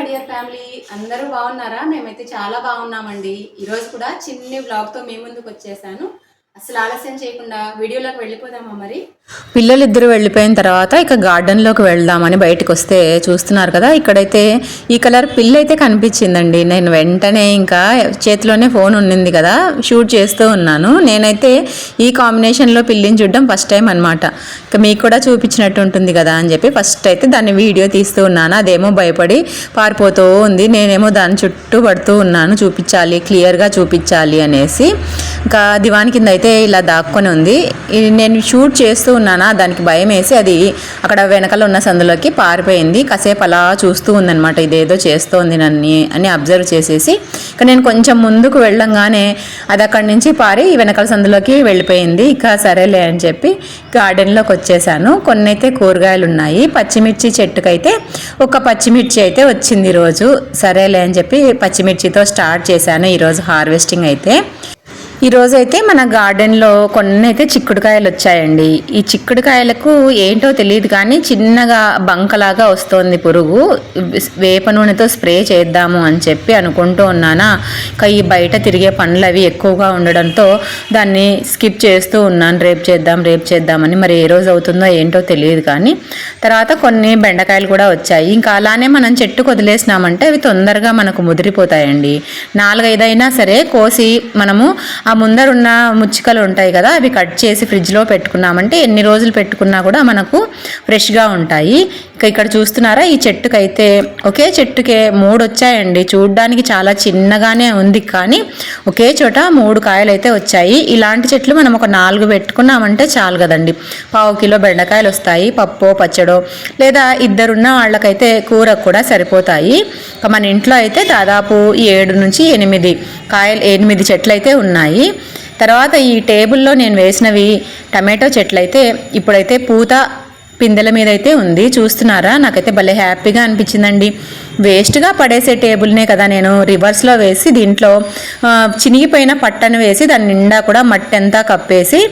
Dear family, అందరూ బాగున్నారా? మేమైతే చాలా బాగున్నామండి. ఈరోజు కూడా చిన్ని వ్లాగ్తో మీ ముందుకు వచ్చేసాను. అసలు ఆలస్యం చేయకుండా వీడియోలోకి వెళ్ళిపోదామా మరి? పిల్లలిద్దరూ వెళ్ళిపోయిన తర్వాత ఇక గార్డెన్లోకి వెళ్దామని బయటకు వస్తే చూస్తున్నారు కదా, ఇక్కడైతే ఈ కలర్ పిల్ల అయితే కనిపించిందండి. నేను వెంటనే ఇంకా చేతిలోనే ఫోన్ ఉండింది కదా, షూట్ చేస్తూ ఉన్నాను. నేనైతే ఈ కాంబినేషన్లో పిల్లిని చూడడం ఫస్ట్ టైం అనమాట. ఇక మీకు కూడా చూపించినట్టు ఉంటుంది కదా అని చెప్పి ఫస్ట్ అయితే దాన్ని వీడియో తీస్తూ ఉన్నాను. అదేమో భయపడి పారిపోతూ ఉంది, నేనేమో దాని చుట్టూ పడుతూ ఉన్నాను, చూపించాలి, క్లియర్గా చూపించాలి అనేసి. ఇంకా దివాన్ కింద అయితే ఇలా దాక్కొని ఉంది. నేను షూట్ చేస్తూ ఉన్నానా, దానికి భయం వేసి అది అక్కడ వెనకాల ఉన్న సందులోకి పారిపోయింది. కాసేపు అలా చూస్తూ ఉందనమాట, ఇదేదో చేస్తోంది నన్ను అని అబ్జర్వ్ చేసేసి. ఇక నేను కొంచెం ముందుకు వెళ్ళంగానే అది అక్కడి నుంచి పారి వెనకాల సందులోకి వెళ్ళిపోయింది. ఇక సరేలే అని చెప్పి గార్డెన్లోకి వచ్చేసాను. కొన్ని అయితే కూరగాయలు ఉన్నాయి. పచ్చిమిర్చి చెట్టుకైతే ఒక పచ్చిమిర్చి అయితే వచ్చింది ఈరోజు. సరేలే అని చెప్పి పచ్చిమిర్చితో స్టార్ట్ చేశాను ఈరోజు హార్వెస్టింగ్ అయితే. ఈరోజైతే మన గార్డెన్లో కొన్ని అయితే చిక్కుడుకాయలు వచ్చాయండి. ఈ చిక్కుడుకాయలకు ఏంటో తెలియదు కానీ చిన్నగా బంకలాగా వస్తోంది పురుగు. వేప నూనెతో స్ప్రే చేద్దాము అని చెప్పి అనుకుంటూ ఉన్నానా, ఇంకా ఈ బయట తిరిగే పనులు అవి ఎక్కువగా ఉండడంతో దాన్ని స్కిప్ చేస్తూ ఉన్నాను. రేపు చేద్దామని. మరి ఏ రోజు అవుతుందో ఏంటో తెలియదు కానీ. తర్వాత కొన్ని బెండకాయలు కూడా వచ్చాయి. ఇంకా అలానే మనం చెట్టుకు వదిలేసినామంటే అవి తొందరగా మనకు ముదిరిపోతాయండి. 4-5 అయినా సరే కోసి మనము ఆ ముందరున్న ముచ్చికలు ఉంటాయి కదా, అవి కట్ చేసి ఫ్రిడ్జ్లో పెట్టుకున్నామంటే ఎన్ని రోజులు పెట్టుకున్నా కూడా మనకు ఫ్రెష్గా ఉంటాయి. ఇక్కడ చూస్తున్నారా, ఈ చెట్టుకైతే ఒకే చెట్టుకే 3 వచ్చాయండి. చూడ్డానికి చాలా చిన్నగానే ఉంది కానీ ఒకే చోట 3 కాయలు అయితే వచ్చాయి. ఇలాంటి చెట్లు మనం ఒక 4 పెట్టుకున్నామంటే చాలు కదండి. 1/2 కిలో బెండకాయలు వస్తాయి. పప్పో పచ్చడో లేదా ఇద్దరున్న వాళ్ళకైతే కూరకు కూడా సరిపోతాయి. మన ఇంట్లో అయితే దాదాపు 7 నుంచి 8 చెట్లు అయితే ఉన్నాయి. తర్వాత ఈ టేబుల్లో నేను వేసినవి టమాటో చెట్లు అయితే ఇప్పుడైతే పూత పిందెల మీద అయితే ఉంది. చూస్తున్నారా, నాకైతే భలే హ్యాపీగా అనిపించిందండి. వేస్ట్గా పడేసే టేబుల్నే కదా నేను రివర్స్లో వేసి దీంట్లో చినిగిపోయిన పట్టను వేసి దాని నిండా కూడా మట్టి అంతా కప్పేసి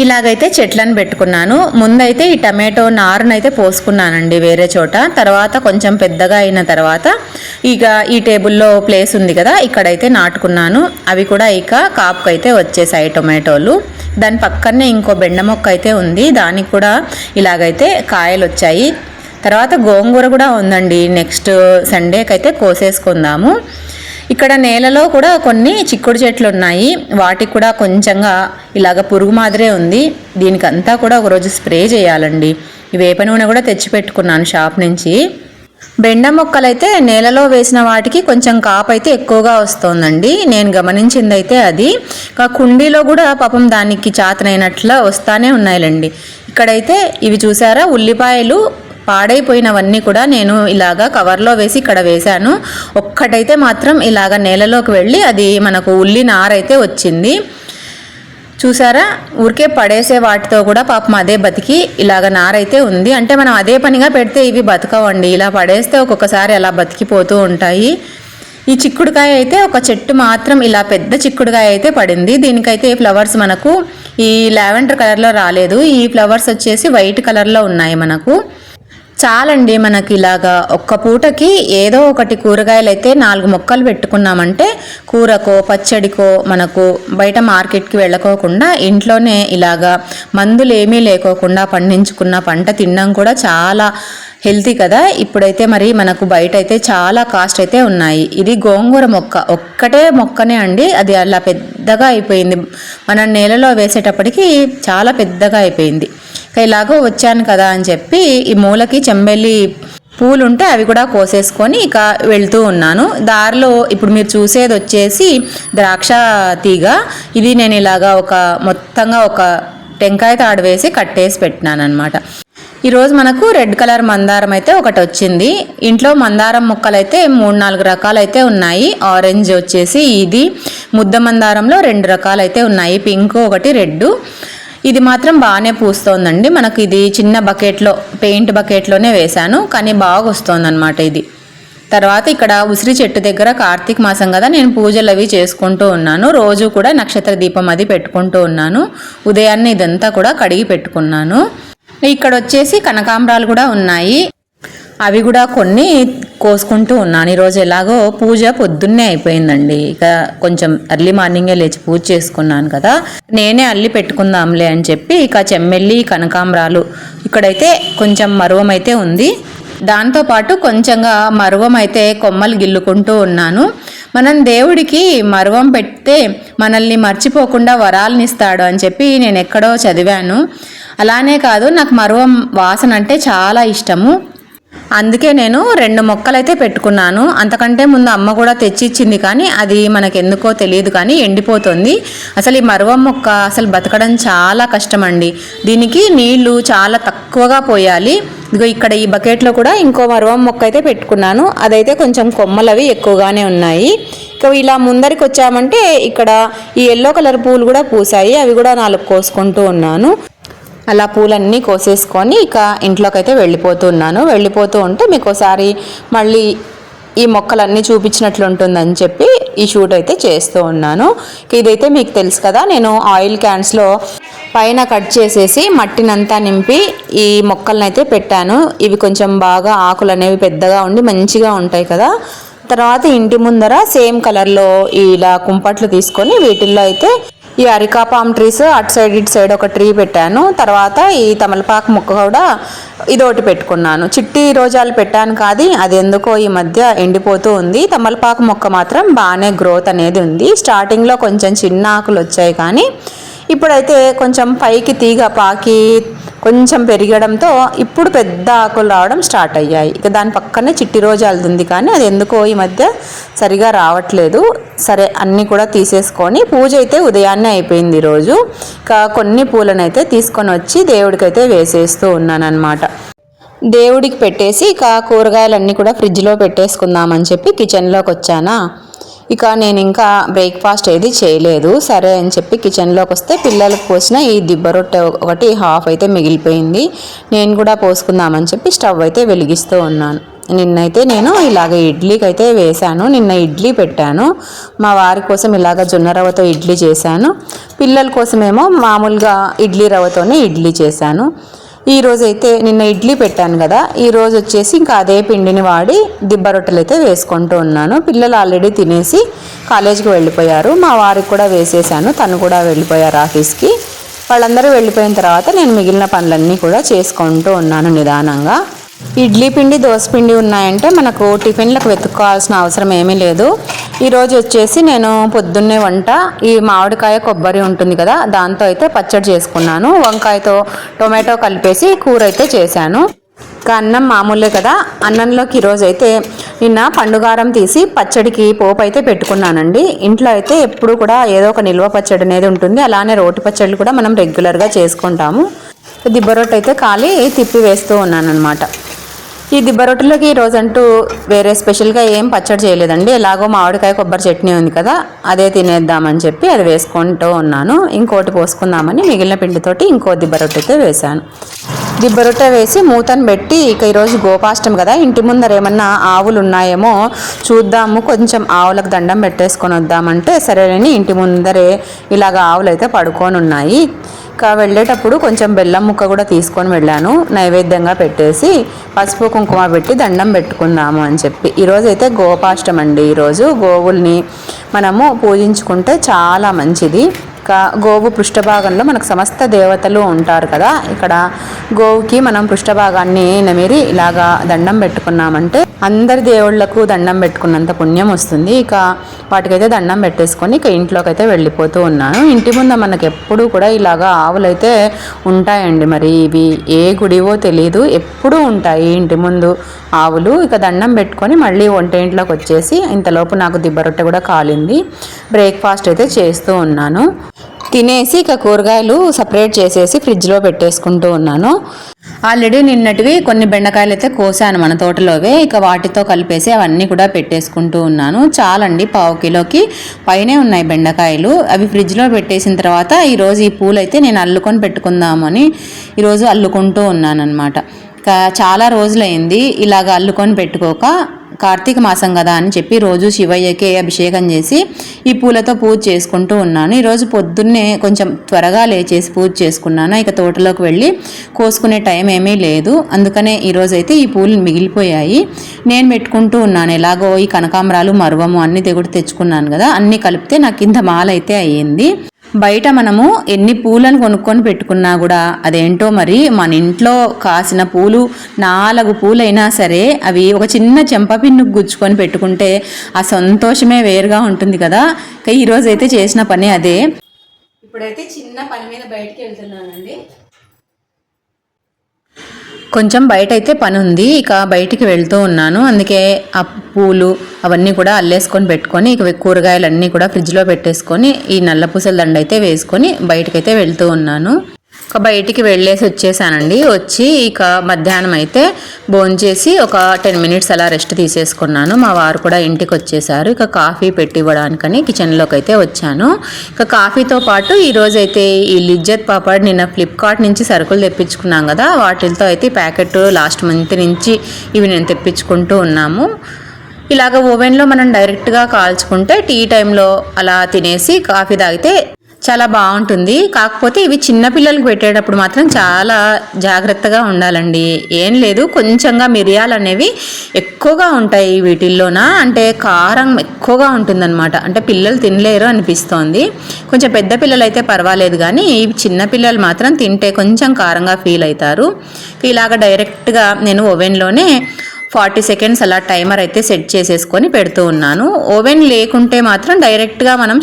ఇలాగైతే చెట్లను పెట్టుకున్నాను. ముందైతే ఈ టమాటో నారునైతే పోసుకున్నానండి వేరే చోట. తర్వాత కొంచెం పెద్దగా అయిన తర్వాత ఇక ఈ టేబుల్లో ప్లేస్ ఉంది కదా, ఇక్కడైతే నాటుకున్నాను. అవి కూడా ఇక కాపుకైతే వచ్చేసాయి టొమాటోలు. దాని పక్కనే ఇంకో బెండ మొక్క అయితే ఉంది, దానికి కూడా ఇలాగైతే కాయలు వచ్చాయి. తర్వాత గోంగూర కూడా ఉందండి, నెక్స్ట్ సండేకి అయితే కోసేసుకుందాము. ఇక్కడ నేలలో కూడా కొన్ని చిక్కుడు చెట్లు ఉన్నాయి, వాటికి కూడా కొంచెంగా ఇలాగ పురుగు మాదిరే ఉంది. దీనికంతా కూడా ఒకరోజు స్ప్రే చేయాలండి. ఈ వేప నూనె కూడా తెచ్చిపెట్టుకున్నాను షాప్ నుంచి. బెండ మొక్కలైతే నేలలో వేసిన వాటికి కొంచెం కాపు అయితే ఎక్కువగా వస్తుందండి, నేను గమనించింది అయితే అది. కుండీలో కూడా పాపం దానికి చాతనైనట్లా వస్తానే ఉన్నాయిలండి. ఇక్కడైతే ఇవి చూసారా, ఉల్లిపాయలు పాడైపోయినవన్నీ కూడా నేను ఇలాగా కవర్లో వేసి ఇక్కడ వేశాను. ఒక్కటైతే మాత్రం ఇలాగ నేలలోకి వెళ్ళి అది మనకు ఉల్లి నారైతే వచ్చింది. చూసారా, ఊరికే పడేసే వాటితో కూడా పాపం అదే బతికి ఇలాగ నారైతే ఉంది. అంటే మనం అదే పనిగా పెడితే ఇవి బతకవండి, ఇలా పడేస్తే ఒక్కొక్కసారి అలా బతికిపోతూ ఉంటాయి. ఈ చిక్కుడుకాయ అయితే ఒక చెట్టు మాత్రం ఇలా పెద్ద చిక్కుడుకాయ అయితే పడింది. దీనికైతే ఫ్లవర్స్ మనకు ఈ లావెండర్ కలర్లో రాలేదు, ఈ ఫ్లవర్స్ వచ్చేసి వైట్ కలర్లో ఉన్నాయి. మనకు చాలండి, మనకి ఇలాగా ఒక్క పూటకి ఏదో ఒకటి కూరగాయలు అయితే 4 మొక్కలు పెట్టుకున్నామంటే కూరకో పచ్చడికో మనకు బయట మార్కెట్కి వెళ్ళకోకుండా ఇంట్లోనే ఇలాగా మందులు ఏమీ లేకోకుండా పండించుకున్న పంట తినడం కూడా చాలా హెల్తీ కదా. ఇప్పుడైతే మరి మనకు బయట అయితే చాలా కాస్ట్ అయితే ఉన్నాయి. ఇది గోంగూర మొక్క, ఒక్కటే మొక్కనే అండి, అది అలా పెద్దగా అయిపోయింది. మన నేలలో వేసేటప్పటికి చాలా పెద్దగా అయిపోయింది. ఇలాగో వచ్చాను కదా అని చెప్పి ఈ మూలకి చెంబెల్లి పూలు ఉంటే అవి కూడా కోసేసుకొని ఇక వెళ్తూ ఉన్నాను. దారిలో ఇప్పుడు మీరు చూసేది వచ్చేసి ద్రాక్ష తీగ. ఇది నేను ఇలాగా మొత్తంగా ఒక టెంకాయ తాడు వేసి కట్టేసి పెట్టినాను అనమాట. ఈరోజు మనకు రెడ్ కలర్ మందారం అయితే ఒకటి వచ్చింది. ఇంట్లో మందారం మొక్కలు అయితే 3-4 రకాలు అయితే ఉన్నాయి. ఆరెంజ్ వచ్చేసి ఇది, ముద్ద మందారంలో 2 రకాలు అయితే ఉన్నాయి, పింక్ ఒకటి, రెడ్. ఇది మాత్రం బాగానే పూస్తోందండి. మనకు ఇది చిన్న బకెట్లో, పెయింట్ బకెట్లోనే వేశాను కానీ బాగా వస్తుందన్నమాట ఇది. తర్వాత ఇక్కడ ఉసిరి చెట్టు దగ్గర కార్తీక మాసం కదా, నేను పూజలు అవి చేసుకుంటూ ఉన్నాను. రోజు కూడా నక్షత్ర దీపం అది పెట్టుకుంటూ ఉన్నాను. ఉదయాన్నే ఇదంతా కూడా కడిగి పెట్టుకున్నాను. ఇక్కడ వచ్చేసి కనకాంబరాలు కూడా ఉన్నాయి. అవి కూడా కొన్ని కోసుకుంటూ ఉన్నాను. ఈరోజు ఎలాగో పూజ పొద్దున్నే అయిపోయిందండి. ఇక కొంచెం ఎర్లీ మార్నింగే లేచి పూజ చేసుకున్నాను కదా, నేనే అల్లి పెట్టుకుందాంలే అని చెప్పి ఇక చెమ్మెల్లి కనకాంబరాలు, ఇక్కడైతే కొంచెం మరువం అయితే ఉంది, దాంతోపాటు కొంచెంగా మరువం అయితే కొమ్మలు గిల్లుకుంటూ ఉన్నాను. మనం దేవుడికి మరువం పెడితే మనల్ని మర్చిపోకుండా వరాలను ఇస్తాడు అని చెప్పి నేను ఎక్కడో చదివాను. అలానే కాదు, నాకు మరువం వాసన అంటే చాలా ఇష్టము. అందుకే నేను 2 మొక్కలైతే పెట్టుకున్నాను. అంతకంటే ముందు అమ్మ కూడా తెచ్చిచ్చింది, కానీ అది మనకెందుకో తెలియదు కానీ ఎండిపోతుంది. అసలు ఈ మరువం మొక్క అసలు బతకడం చాలా కష్టమండి. దీనికి నీళ్లు చాలా తక్కువగా పోయాలి. ఇదిగో ఇక్కడ ఈ బకెట్లో కూడా ఇంకో మరువం మొక్క అయితే పెట్టుకున్నాను. అదైతే కొంచెం కొమ్మలవి ఎక్కువగానే ఉన్నాయి. ఇక ఇలా ముందరికి వచ్చామంటే ఇక్కడ ఈ ఎల్లో కలర్ పూలు కూడా పూసాయి, అవి కూడా 4 కోసుకుంటూ ఉన్నాను. అలా పూలన్నీ కోసేసుకొని ఇక ఇంట్లోకి అయితే వెళ్ళిపోతూ ఉంటే మీకు ఒకసారి మళ్ళీ ఈ మొక్కలన్నీ చూపించినట్లు ఉంటుందని చెప్పి ఈ షూట్ అయితే చేస్తూ ఉన్నాను. ఇదైతే మీకు తెలుసు కదా, నేను ఆయిల్ క్యాన్స్లో పైన కట్ చేసేసి మట్టినంతా నింపి ఈ మొక్కలను అయితే పెట్టాను. ఇవి కొంచెం బాగా ఆకులు అనేవి పెద్దగా ఉండి మంచిగా ఉంటాయి కదా. తర్వాత ఇంటి ముందర సేమ్ కలర్లో ఇలా కుంపట్లు తీసుకొని వీటిల్లో అయితే ఈ అరికా పామ్ ట్రీస్ అటు సైడ్ ఇటు సైడ్ ఒక ట్రీ పెట్టాను. తర్వాత ఈ తమలపాకు మొక్క కూడా ఇదోటి పెట్టుకున్నాను. చిట్టి రోజాలు పెట్టాను కాదు, అది ఎందుకో ఈ మధ్య ఎండిపోతూ ఉంది. తమలపాకు మొక్క మాత్రం బాగానే గ్రోత్ అనేది ఉంది. స్టార్టింగ్లో కొంచెం చిన్న ఆకులు వచ్చాయి, కానీ ఇప్పుడైతే కొంచెం పైకి తీగ పాకి కొంచెం పెరగడంతో ఇప్పుడు పెద్ద ఆకులు రావడం స్టార్ట్ అయ్యాయి. ఇక దాని పక్కనే చిట్టి రోజాలు ఉంది, కానీ అది ఎందుకో ఈ మధ్య సరిగా రావట్లేదు. సరే, అన్నీ కూడా తీసేసుకొని పూజ అయితే ఉదయాన్నే అయిపోయింది ఈరోజు. ఇక కొన్ని పూలను అయితే తీసుకొని వచ్చి దేవుడికైతే వేసేస్తూ ఉన్నాను అనమాట. దేవుడికి పెట్టేసి ఇక కూరగాయలన్నీ కూడా ఫ్రిడ్జ్లో పెట్టేసుకుందామని చెప్పి కిచెన్లోకి వచ్చానా. ఇక నేను ఇంకా బ్రేక్ఫాస్ట్ ఏది చేయలేదు. సరే అని చెప్పి కిచెన్లోకి వస్తే పిల్లలకు పోసిన ఈ దిబ్బ రొట్టె ఒకటి హాఫ్ అయితే మిగిలిపోయింది. నేను కూడా పోసుకుందామని చెప్పి స్టవ్ అయితే వెలిగిస్తూ ఉన్నాను. నిన్నైతే నేను ఇలాగ ఇడ్లీకి అయితే వేశాను. నిన్న ఇడ్లీ పెట్టాను. మా వారి కోసం ఇలాగ జొన్న రవ్వతో ఇడ్లీ చేశాను. పిల్లల కోసమేమో మామూలుగా ఇడ్లీ రవ్వతోనే ఇడ్లీ చేశాను. ఈరోజు అయితే నిన్న ఇడ్లీ పెట్టాను కదా, ఈరోజు వచ్చేసి ఇంకా అదే పిండిని వాడి దిబ్బ రొట్టెలు అయితే వేసుకుంటూ ఉన్నాను. పిల్లలు ఆల్రెడీ తినేసి కాలేజీకి వెళ్ళిపోయారు. మా వారికి కూడా వేసేసాను, తను కూడా వెళ్ళిపోయారు ఆఫీస్కి. వాళ్ళందరూ వెళ్ళిపోయిన తర్వాత నేను మిగిలిన పనులన్నీ కూడా చేసుకుంటూ ఉన్నాను నిదానంగా. ఇడ్లీ పిండి దోశ పిండి ఉన్నాయంటే మనకు టిఫిన్లకు వెతుక్కోవాల్సిన అవసరం ఏమీ లేదు. ఈరోజు వచ్చేసి నేను పొద్దున్నే వంట ఈ మామిడికాయ కొబ్బరి ఉంటుంది కదా, దాంతో అయితే పచ్చడి చేసుకున్నాను. వంకాయతో టొమాటో కలిపేసి కూర అయితే చేశాను. ఇంకా అన్నం మామూలే కదా. అన్నంలోకి ఈరోజు అయితే నిన్న పండుగారం తీసి పచ్చడికి పోపు అయితే పెట్టుకున్నానండి. ఇంట్లో అయితే ఎప్పుడు కూడా ఏదో ఒక నిల్వ పచ్చడి అనేది ఉంటుంది. అలానే రోటి పచ్చళ్ళు కూడా మనం రెగ్యులర్గా చేసుకుంటాము. దిబ్బ రొట్టె అయితే ఖాళీ తిప్పి వేస్తూ ఉన్నాను అనమాట. ఈ దిబ్బ రొట్టెలోకి ఈరోజంటూ వేరే స్పెషల్గా ఏం పచ్చడి చేయలేదండి. ఎలాగో మామిడికాయ కొబ్బరి చట్నీ ఉంది కదా, అదే తినేద్దామని చెప్పి అది వేసుకుంటూ ఉన్నాను. ఇంకోటి పోసుకుందామని మిగిలిన పిండితోటి ఇంకో దిబ్బ రొట్టె అయితే వేశాను. దిబ్బ రొట్టె వేసి మూతను పెట్టి ఇక ఈరోజు గోపాష్టం కదా, ఇంటి ముందర ఏమన్నా ఆవులు ఉన్నాయేమో చూద్దాము, కొంచెం ఆవులకు దండం పెట్టేసుకొని వద్దామంటే సరేనని ఇంటి ముందరే ఇలాగ ఆవులు అయితే పడుకొని ఉన్నాయి. ఇంకా వెళ్ళేటప్పుడు కొంచెం బెల్లం ముక్క కూడా తీసుకొని వెళ్ళాను. నైవేద్యంగా పెట్టేసి పసుపు కుంకుమ పెట్టి దండం పెట్టుకుందాము అని చెప్పి. ఈరోజు అయితే గోపాష్టం అండి. ఈరోజు గోవుల్ని మనము పూజించుకుంటే చాలా మంచిది. గోవు పృష్ఠభాగంలో మనకు సమస్త దేవతలు ఉంటారు కదా, ఇక్కడ గోవుకి మనం పృష్ఠభాగాన్ని నమిరి ఇలాగా దండం పెట్టుకున్నామంటే అందరి దేవుళ్లకు దండం పెట్టుకున్నంత పుణ్యం వస్తుంది. ఇక వాటికైతే దండం పెట్టేసుకొని ఇక ఇంట్లోకి అయితే వెళ్ళిపోతూ ఉన్నాను. ఇంటి ముందు మనకు ఎప్పుడూ కూడా ఇలాగా ఆవులైతే ఉంటాయండి. మరి ఇవి ఏ గుడివో తెలియదు, ఎప్పుడూ ఉంటాయి ఇంటి ముందు ఆవులు. ఇక దండం పెట్టుకొని మళ్ళీ వంటింట్లోకి వచ్చేసి ఇంతలోపు నాకు దిబ్బ రొట్టె కూడా కాలింది. బ్రేక్ఫాస్ట్ అయితే చేస్తూ ఉన్నాను. తినేసి ఇక కూరగాయలు సపరేట్ చేసేసి ఫ్రిడ్జ్లో పెట్టేసుకుంటూ ఉన్నాను. ఆల్రెడీ నిన్నటివి కొన్ని బెండకాయలు అయితే కోసాను మన తోటలోవే. ఇక వాటితో కలిపేసి అవన్నీ కూడా పెట్టేసుకుంటూ ఉన్నాను. చాలండి, 1/2 కిలోకి పైనే ఉన్నాయి బెండకాయలు. అవి ఫ్రిడ్జ్లో పెట్టేసిన తర్వాత ఈరోజు ఈ పూలు అయితే నేను అల్లుకొని పెట్టుకుందామని ఈరోజు అల్లుకుంటూ ఉన్నాను అనమాట. చాలా రోజులైంది ఇలాగ అల్లుకొని పెట్టుకోక. కార్తీక మాసం కదా అని చెప్పి రోజు శివయ్యకే అభిషేకం చేసి ఈ పూలతో పూజ చేసుకుంటూ ఉన్నాను. ఈరోజు పొద్దున్నే కొంచెం త్వరగా లేచేసి పూజ చేసుకున్నాను. ఇక తోటలోకి వెళ్ళి కోసుకునే టైం ఏమీ లేదు, అందుకనే ఈరోజైతే ఈ పూలు మిగిలిపోయాయి. నేను పెట్టుకుంటూ ఉన్నాను. ఎలాగో ఈ కనకాంబరాలు మరువము అన్ని తెగుడు తెచ్చుకున్నాను కదా, అన్నీ కలిపితే నాకు ఇంత మాల అయితే అయ్యింది. బయట మనము ఎన్ని పూలను కొనుక్కొని పెట్టుకున్నా కూడా అదేంటో మరి మన ఇంట్లో కాసిన పూలు 4 పూలైనా సరే అవి ఒక చిన్న చెంపపిన్నుకు గుచ్చుకొని పెట్టుకుంటే ఆ సంతోషమే వేరుగా ఉంటుంది కదా. ఈరోజు అయితే చేసిన పని అదే. ఇప్పుడైతే చిన్న పని మీద బయటికి వెళ్తున్నానండి. కొంచెం బయట అయితే పని ఉంది, ఇక బయటికి వెళ్తూ ఉన్నాను. అందుకే ఆ పూలు అవన్నీ కూడా అల్లేసుకొని పెట్టుకొని ఇక కూరగాయలన్నీ కూడా ఫ్రిడ్జ్లో పెట్టేసుకొని ఈ నల్ల పూసల దండ అయితే వేసుకొని బయటకైతే వెళ్తూ ఉన్నాను. ఇక బయటికి వెళ్ళేసి వచ్చేసానండి. వచ్చి ఇక మధ్యాహ్నం అయితే భోంచేసి ఒక 10 మినిట్స్ అలా రెస్ట్ తీసేసుకున్నాను. మా వారు కూడా ఇంటికి వచ్చేసారు. ఇక కాఫీ పెట్టి ఇవ్వడానికని కిచెన్లోకి అయితే వచ్చాను. ఇక కాఫీతో పాటు ఈరోజైతే ఈ లిజ్జత్ పాపడ్ నిన్న ఫ్లిప్కార్ట్ నుంచి సరుకులు తెప్పించుకున్నాం కదా, వాటితో అయితే ప్యాకెట్ లాస్ట్ మంత్ నుంచి ఇవి నేను తెప్పించుకుంటూ ఉన్నాము. ఇలాగ ఓవెన్లో మనం డైరెక్ట్గా కాల్చుకుంటే టీ టైంలో అలా తినేసి కాఫీ తాగితే చాలా బాగుంటుంది. కాకపోతే ఇవి చిన్నపిల్లలకు పెట్టేటప్పుడు మాత్రం చాలా జాగ్రత్తగా ఉండాలండి. ఏం లేదు, కొంచెంగా మిరియాలు అనేవి ఎక్కువగా ఉంటాయి వీటిల్లోన, అంటే కారం ఎక్కువగా ఉంటుందన్నమాట. అంటే పిల్లలు తినలేరు అనిపిస్తోంది. కొంచెం పెద్ద పిల్లలు అయితే పర్వాలేదు, కానీ ఇవి చిన్నపిల్లలు మాత్రం తింటే కొంచెం కారంగా ఫీల్ అవుతారు. ఇలాగ డైరెక్ట్గా నేను ఓవెన్లోనే 40 సెకండ్స్ అలా టైమర్ అయితే సెట్ చేసేసుకొని పెడుతూ ఉన్నాను. ఓవెన్ లేకుంటే మాత్రం డైరెక్ట్గా మనం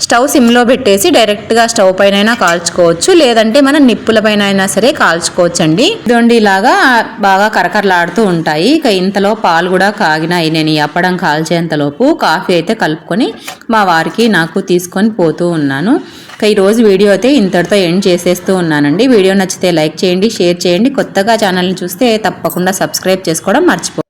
స్టవ్ సిమ్లో పెట్టేసి డైరెక్ట్గా స్టవ్ పైన అయినా కాల్చుకోవచ్చు, లేదంటే మనం నిప్పుల పైన అయినా సరే కాల్చుకోవచ్చు అండి. ఇదిగోండి ఇలాగా బాగా కరకరలాడుతూ ఉంటాయి. ఇక ఇంతలో పాలు కూడా కాగినాయి. నేను ఈ అప్పడం కాల్చేంతలోపు కాఫీ అయితే కలుపుకొని మా వారికి నాకు తీసుకొని పోతూ ఉన్నాను. ఇక ఈరోజు వీడియో అయితే ఇంతటితో ఎండ్ చేసేస్తూ ఉన్నానండి. వీడియో నచ్చితే లైక్ చేయండి, షేర్ చేయండి. కొత్తగా ఛానల్ని చూస్తే తప్పకుండా సబ్స్క్రైబ్ చేసుకోవడం మర్చిపోండి.